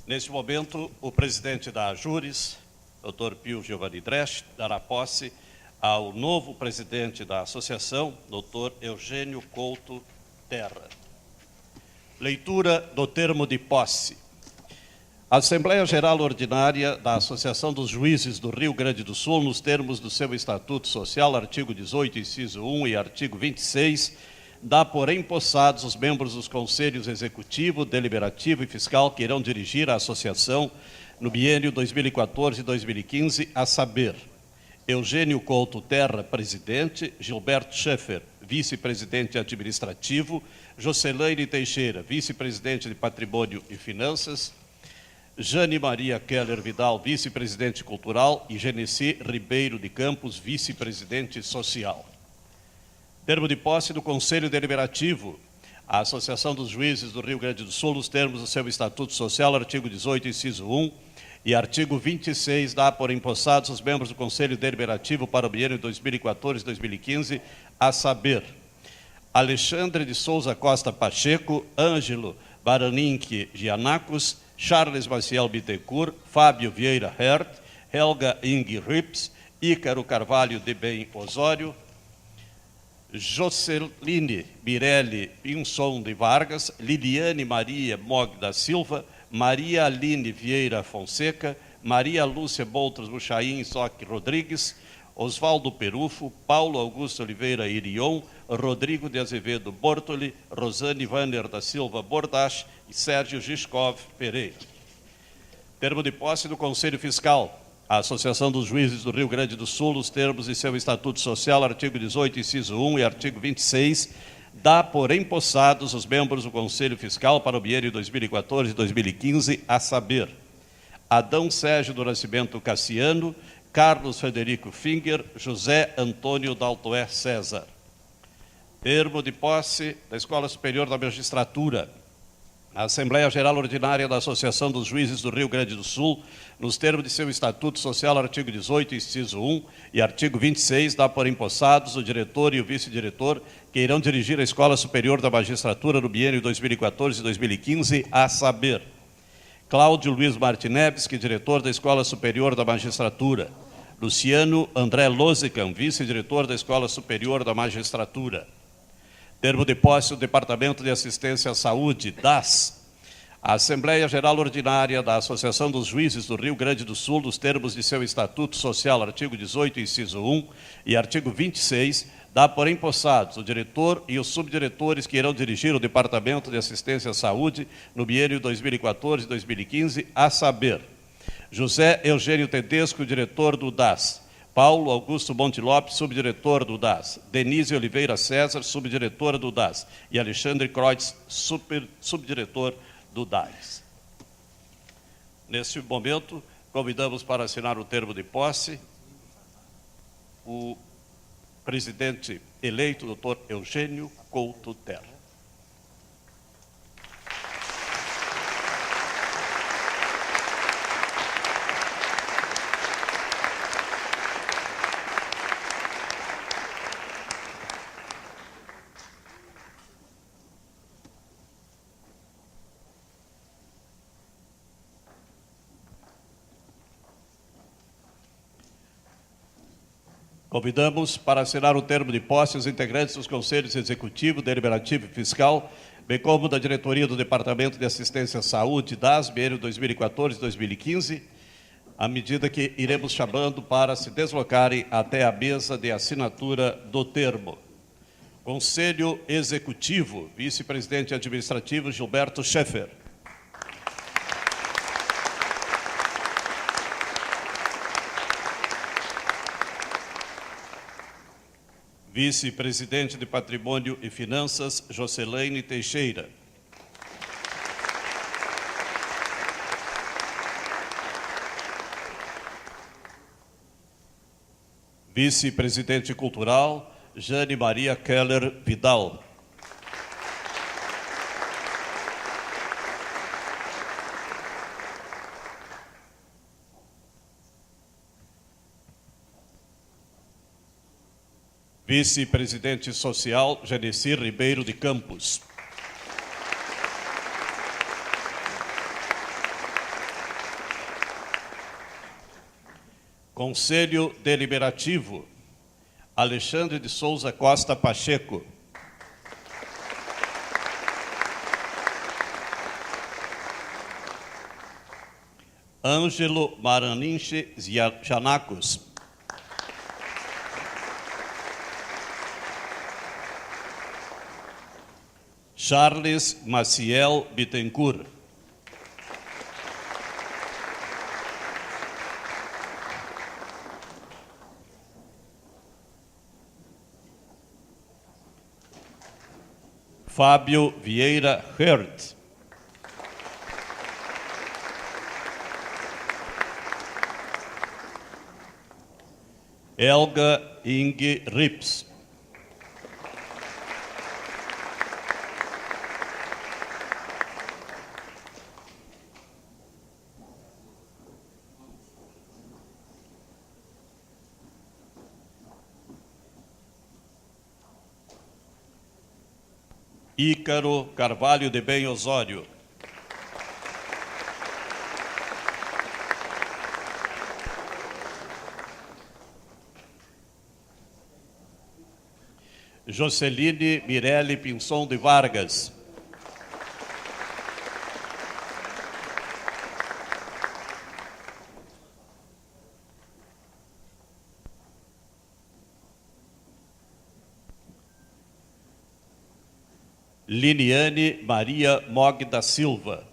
Neste momento, o presidente da AJURES, Dr. Pio Giovanni Dresch, dará posse ao novo presidente da associação, Dr. Eugênio Couto Terra. Leitura do termo de posse. A Assembleia Geral Ordinária da Associação dos Juízes do Rio Grande do Sul, nos termos do seu Estatuto Social, artigo 18, inciso 1 e artigo 26, dá por empossados os membros dos Conselhos Executivo, Deliberativo e Fiscal que irão dirigir a associação no biênio 2014-2015, a saber, Eugênio Couto Terra, presidente, Gilberto Schaeffer, vice-presidente administrativo, Jocelaine Teixeira, vice-presidente de Patrimônio e Finanças, Jane Maria Keller Vidal, vice-presidente cultural, e Genesi Ribeiro de Campos, vice-presidente social. Termo de posse do Conselho Deliberativo. A Associação dos Juízes do Rio Grande do Sul, nos termos do seu Estatuto Social, artigo 18, inciso 1, e artigo 26, dá por empossados os membros do Conselho Deliberativo para o biênio 2014-2015, a saber, Alexandre de Souza Costa Pacheco, Ângelo Baraninque Gianacos, Charles Maciel Bittencourt, Fábio Vieira Hert, Helga Ing Rips, Ícaro Carvalho de Bem Osório, Joceline Mirelli Pinson de Vargas, Liliane Maria Mog da Silva, Maria Aline Vieira Fonseca, Maria Lúcia Boltros Buchaim Soc Rodrigues, Oswaldo Perufo, Paulo Augusto Oliveira Irion, Rodrigo de Azevedo Bortoli, Rosane Vanner da Silva Bordache e Sérgio Giscov Pereira. Termo de posse do Conselho Fiscal. A Associação dos Juízes do Rio Grande do Sul, nos termos de seu Estatuto Social, artigo 18, inciso 1 e artigo 26, dá por empossados os membros do Conselho Fiscal para o biênio 2014-2015, a saber, Adão Sérgio do Nascimento Cassiano, Carlos Frederico Finger, José Antônio Daltoé César. Termo de posse da Escola Superior da Magistratura. A Assembleia Geral Ordinária da Associação dos Juízes do Rio Grande do Sul, nos termos de seu Estatuto Social, artigo 18, inciso 1 e artigo 26, dá por empossados o diretor e o vice-diretor que irão dirigir a Escola Superior da Magistratura no biênio 2014-2015, a saber, Cláudio Luiz Martinevski, diretor da Escola Superior da Magistratura, Luciano André Lozican, vice-diretor da Escola Superior da Magistratura. Termo de posse do Departamento de Assistência à Saúde, DAS. A Assembleia Geral Ordinária da Associação dos Juízes do Rio Grande do Sul, nos termos de seu Estatuto Social, artigo 18, inciso 1 e artigo 26, dá por empossados o diretor e os subdiretores que irão dirigir o Departamento de Assistência à Saúde no biênio 2014-2015, a saber, José Eugênio Tedesco, diretor do DAS, Paulo Augusto Monte Lopes, subdiretor do DAS, Denise Oliveira César, subdiretora do DAS, e Alexandre Kreutz, subdiretor do DAS. Neste momento, convidamos para assinar o termo de posse o presidente eleito, Dr. Eugênio Couto Terra. Convidamos para assinar o termo de posse os integrantes dos Conselhos Executivo, Deliberativo e Fiscal, bem como da diretoria do Departamento de Assistência à Saúde, DAS, biênio 2014-2015, à medida que iremos chamando para se deslocarem até a mesa de assinatura do termo. Conselho Executivo, vice-presidente administrativo Gilberto Schaeffer. Vice-presidente de Patrimônio e Finanças, Jocelaine Teixeira. Vice-presidente cultural, Jane Maria Keller Vidal. Vice-presidente social, Genesi Ribeiro de Campos. Conselho Deliberativo, Alexandre de Souza Costa Pacheco. Ângelo Maraninche Janacos. Charles Maciel Bittencourt. Fábio Vieira Hert. Helga Inge Rips. Ícaro Carvalho de Bem Osório. Joceline Mirelle Pinson de Vargas. Liniane Maria Mog da Silva.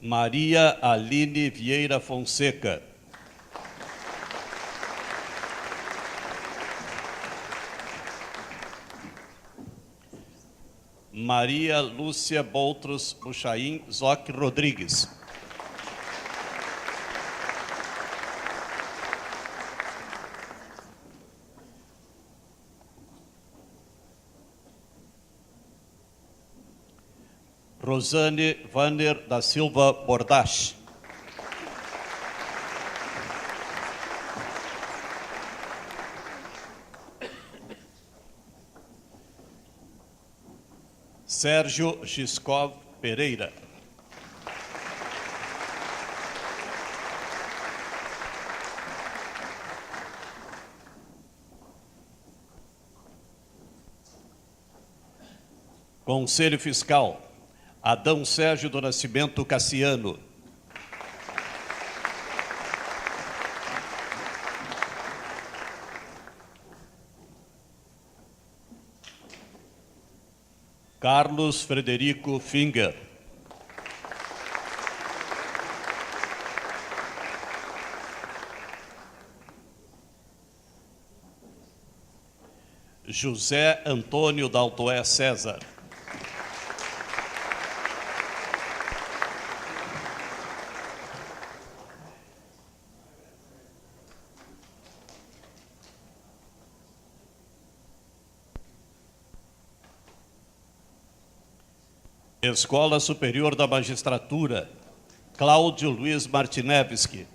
Maria Aline Vieira Fonseca. Maria Lúcia Boutros Buchaim Zoc Rodrigues. Rosane Vanner da Silva Bordache. Sérgio Giscov Pereira. Conselho Fiscal, Adão Sérgio do Nascimento Cassiano. Carlos Frederico Finger. José Antônio Daltoé César. Escola Superior da Magistratura, Cláudio Luiz Martinevski.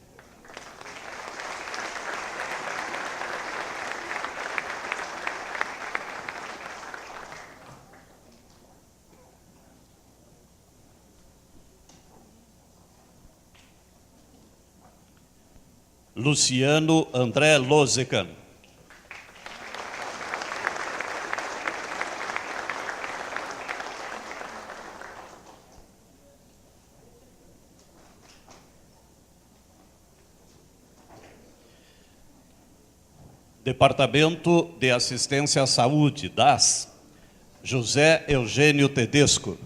Luciano André Lozecan. Departamento de Assistência à Saúde, DAS, José Eugênio Tedesco.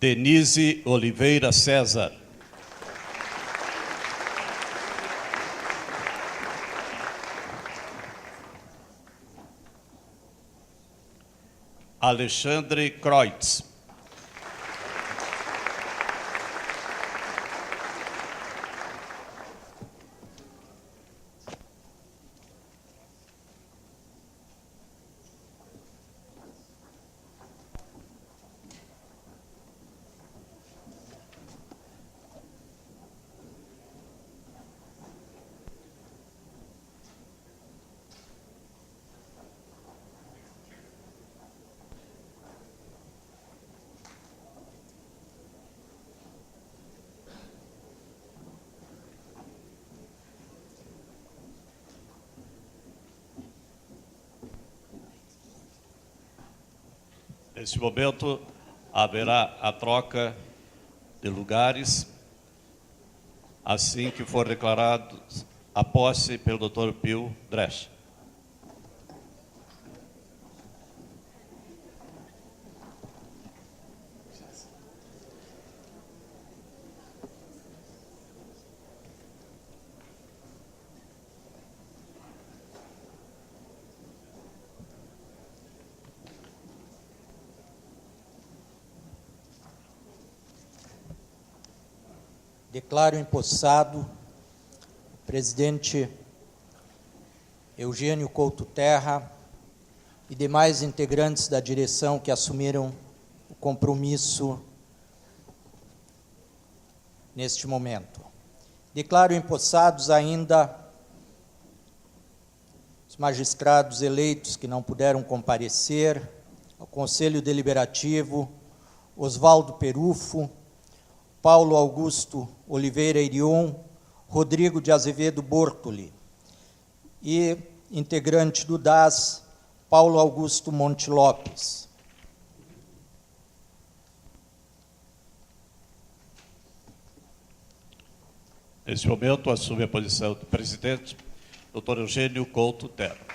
Denise Oliveira César. Alexandre Kreutz. Nesse momento, haverá a troca de lugares, assim que for declarado a posse pelo Dr. Pio Dresch. Declaro empossado o presidente Eugênio Couto Terra e demais integrantes da direção que assumiram o compromisso neste momento. Declaro empossados ainda os magistrados eleitos que não puderam comparecer ao Conselho Deliberativo: Oswaldo Perufo, Paulo Augusto Oliveira Irion, Rodrigo de Azevedo Bortoli, e integrante do DAS, Paulo Augusto Monte Lopes. Neste momento, assume a posição do presidente, Dr. Eugênio Couto Terra.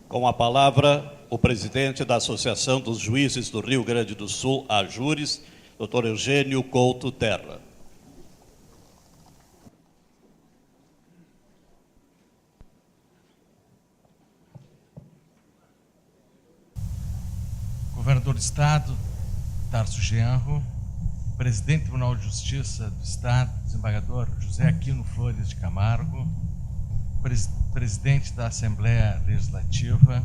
Com a palavra, o presidente da Associação dos Juízes do Rio Grande do Sul, AJURES, Dr. Eugênio Couto Terra. Governador do Estado, Tarso Genro, presidente do Tribunal de Justiça do Estado, desembargador José Aquino Flores de Camargo, presidente da Assembleia Legislativa,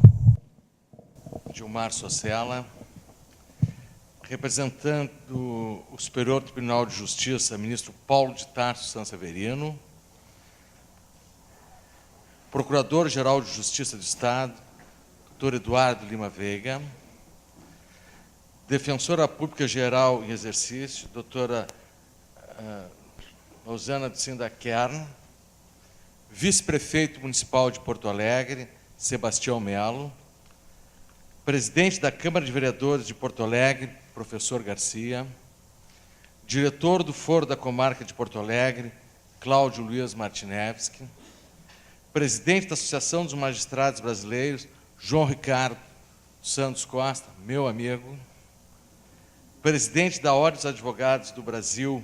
Gilmar Socella, representando o Superior Tribunal de Justiça, ministro Paulo de Tarso Sanseverino, Procurador-Geral de Justiça do Estado, Dr. Eduardo Lima Veiga, Defensora Pública Geral em exercício, doutora Rosana de Sinda Kern, Vice-Prefeito Municipal de Porto Alegre, Sebastião Melo, Presidente da Câmara de Vereadores de Porto Alegre, Professor Garcia, Diretor do Foro da Comarca de Porto Alegre, Cláudio Luiz Martinevski, Presidente da Associação dos Magistrados Brasileiros, João Ricardo Santos Costa, meu amigo, Presidente da Ordem dos Advogados do Brasil,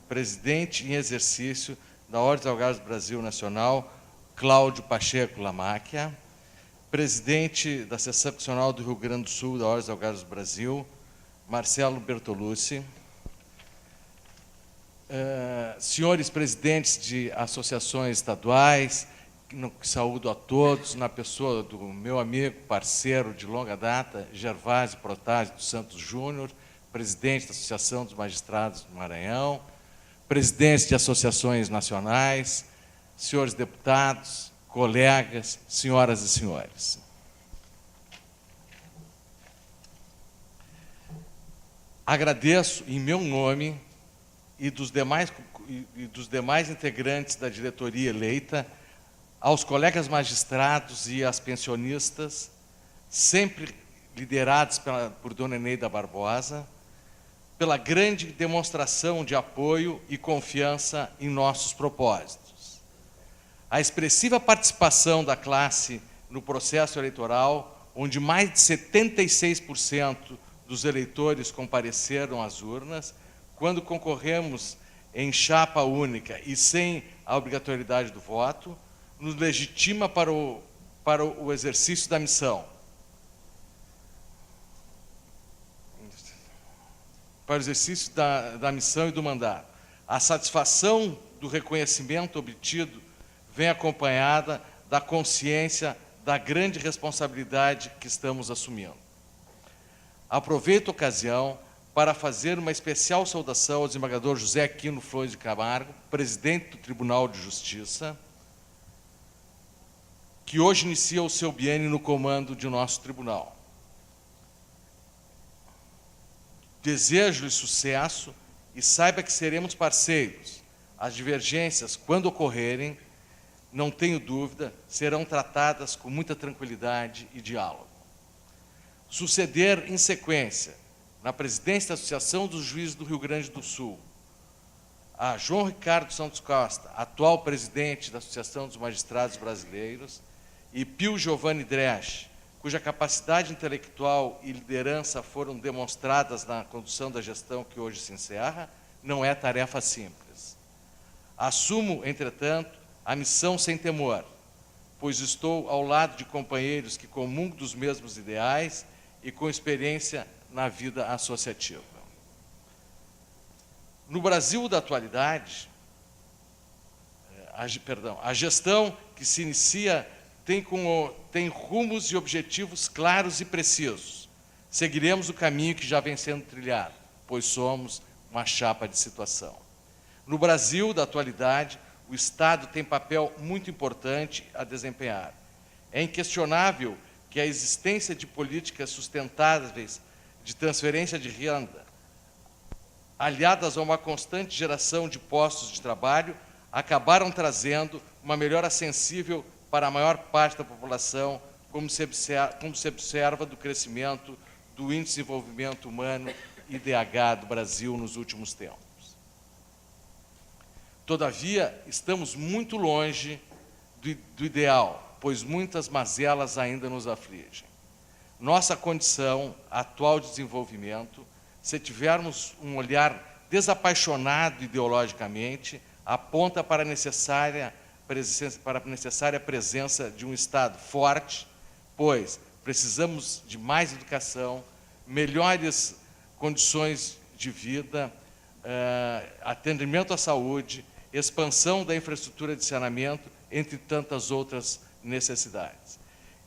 presidente em exercício da Ordem dos Advogados do Brasil Nacional, Cláudio Pacheco Lamáquia, presidente da Seção Seccional do Rio Grande do Sul da Ordem dos Advogados do Brasil, Marcelo Bertolucci, senhores presidentes de associações estaduais, que saúdo a todos, na pessoa do meu amigo, parceiro de longa data, Gervásio Protásio dos Santos Júnior, presidente da Associação dos Magistrados do Maranhão, presidentes de associações nacionais, senhores deputados, colegas, senhoras e senhores. Agradeço, em meu nome e dos demais integrantes da diretoria eleita, aos colegas magistrados e às pensionistas, sempre liderados por Dona Eneida Barbosa, pela grande demonstração de apoio e confiança em nossos propósitos. A expressiva participação da classe no processo eleitoral, onde mais de 76% dos eleitores compareceram às urnas, quando concorremos em chapa única e sem a obrigatoriedade do voto, nos legitima para o exercício da missão. Para o exercício da missão e do mandato. A satisfação do reconhecimento obtido vem acompanhada da consciência da grande responsabilidade que estamos assumindo. Aproveito a ocasião para fazer uma especial saudação ao desembargador José Aquino Flores de Camargo, presidente do Tribunal de Justiça, que hoje inicia o seu biênio no comando de nosso tribunal. Desejo-lhe sucesso e saiba que seremos parceiros. As divergências, quando ocorrerem, não tenho dúvida, serão tratadas com muita tranquilidade e diálogo. Suceder em sequência, na presidência da Associação dos Juízes do Rio Grande do Sul, a João Ricardo Santos Costa, atual presidente da Associação dos Magistrados Brasileiros, e Pio Giovanni Dresch, cuja capacidade intelectual e liderança foram demonstradas na condução da gestão que hoje se encerra, não é tarefa simples. Assumo, entretanto, a missão sem temor, pois estou ao lado de companheiros que comungam dos mesmos ideais e com experiência na vida associativa. No Brasil da atualidade, a gestão que se inicia tem rumos e objetivos claros e precisos. Seguiremos o caminho que já vem sendo trilhado, pois somos uma chapa de situação. No Brasil da atualidade, o Estado tem papel muito importante a desempenhar. É inquestionável que a existência de políticas sustentáveis de transferência de renda, aliadas a uma constante geração de postos de trabalho, acabaram trazendo uma melhora sensível para a maior parte da população, como se observa do crescimento do Índice de Desenvolvimento Humano, IDH, do Brasil nos últimos tempos. Todavia, estamos muito longe do ideal, pois muitas mazelas ainda nos afligem. Nossa condição atual de desenvolvimento, se tivermos um olhar desapaixonado ideologicamente, aponta para a necessária presença de um Estado forte, pois precisamos de mais educação, melhores condições de vida, atendimento à saúde, expansão da infraestrutura de saneamento, entre tantas outras necessidades.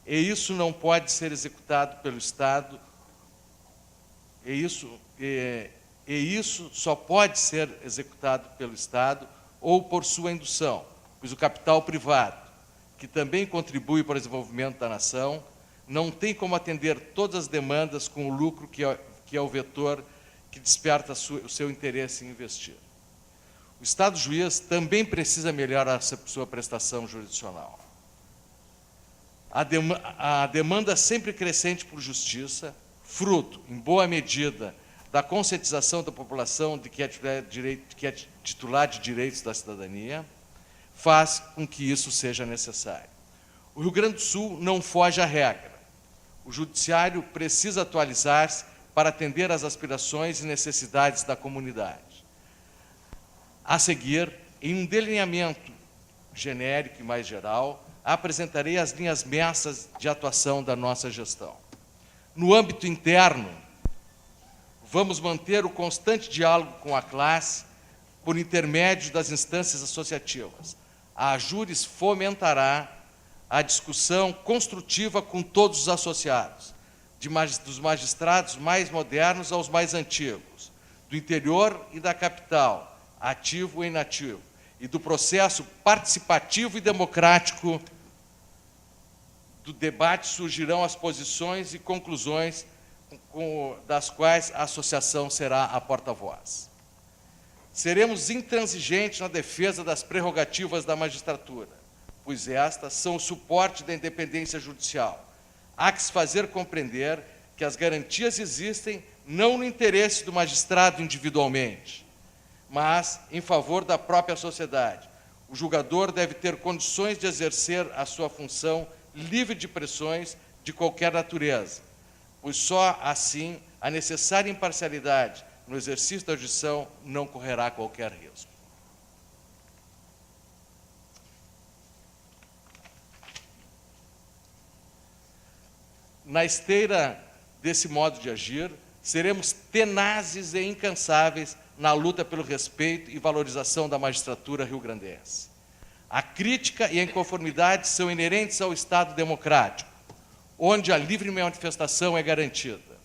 E isso não pode ser executado pelo Estado, isso só pode ser executado pelo Estado ou por sua indução, pois o capital privado, que também contribui para o desenvolvimento da nação, não tem como atender todas as demandas com o lucro que é o vetor que desperta o seu interesse em investir. O Estado juiz também precisa melhorar a sua prestação jurisdicional. A demanda sempre crescente por justiça, fruto, em boa medida, da conscientização da população de que é titular de direitos da cidadania, faz com que isso seja necessário. O Rio Grande do Sul não foge à regra. O Judiciário precisa atualizar-se para atender às aspirações e necessidades da comunidade. A seguir, em um delineamento genérico e mais geral, apresentarei as linhas mestras de atuação da nossa gestão. No âmbito interno, vamos manter o constante diálogo com a classe por intermédio das instâncias associativas. A AJURES fomentará a discussão construtiva com todos os associados, dos magistrados mais modernos aos mais antigos, do interior e da capital, ativo e inativo, e do processo participativo e democrático do debate surgirão as posições e conclusões das quais a associação será a porta-voz. Seremos intransigentes na defesa das prerrogativas da magistratura, pois estas são o suporte da independência judicial. Há que se fazer compreender que as garantias existem não no interesse do magistrado individualmente, mas em favor da própria sociedade. O julgador deve ter condições de exercer a sua função livre de pressões de qualquer natureza, pois só assim a necessária imparcialidade no exercício da jurisdição não correrá qualquer risco. Na esteira desse modo de agir, seremos tenazes e incansáveis na luta pelo respeito e valorização da magistratura rio-grandense. A crítica e a inconformidade são inerentes ao Estado democrático, onde a livre manifestação é garantida.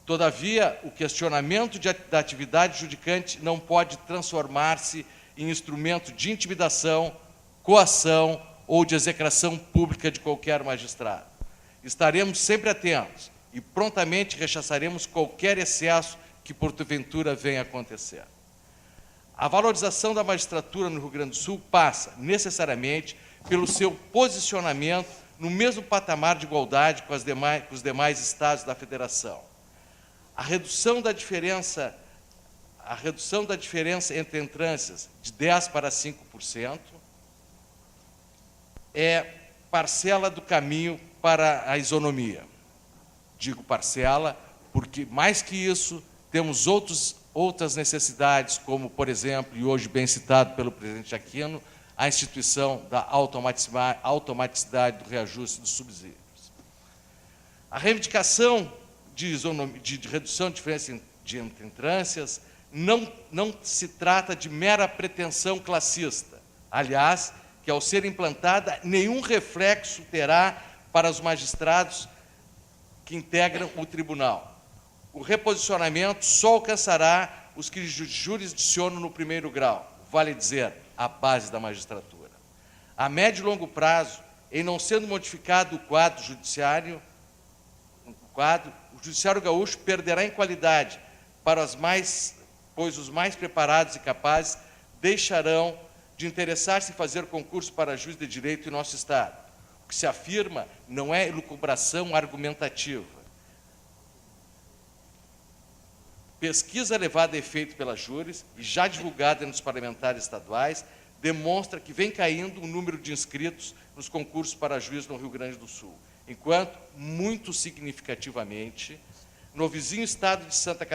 Todavia, o questionamento da atividade judicante não pode transformar-se em instrumento de intimidação, coação ou de execração pública de qualquer magistrado. Estaremos sempre atentos e prontamente rechaçaremos qualquer excesso que porventura venha a acontecer. A valorização da magistratura no Rio Grande do Sul passa, necessariamente, pelo seu posicionamento no mesmo patamar de igualdade com os demais estados da Federação. A redução da diferença entre entrâncias de 10% para 5% é parcela do caminho para a isonomia. Digo parcela porque, mais que isso, temos outras necessidades, como, por exemplo, e hoje bem citado pelo presidente Aquino, a instituição da automaticidade do reajuste dos subsídios. A reivindicação de redução de diferença entre entrâncias não se trata de mera pretensão classista. Aliás, que ao ser implantada, nenhum reflexo terá para os magistrados que integram o tribunal. O reposicionamento só alcançará os que jurisdicionam no primeiro grau, vale dizer, a base da magistratura. A médio e longo prazo, em não sendo modificado o quadro judiciário, o judiciário gaúcho perderá em qualidade, pois os mais preparados e capazes deixarão de interessar-se em fazer concurso para juiz de direito em nosso Estado. O que se afirma não é elucubração argumentativa. Pesquisa levada a efeito pelas júris e já divulgada nos parlamentares estaduais demonstra que vem caindo o número de inscritos nos concursos para juiz no Rio Grande do Sul, enquanto, muito significativamente, no vizinho estado de Santa Catarina,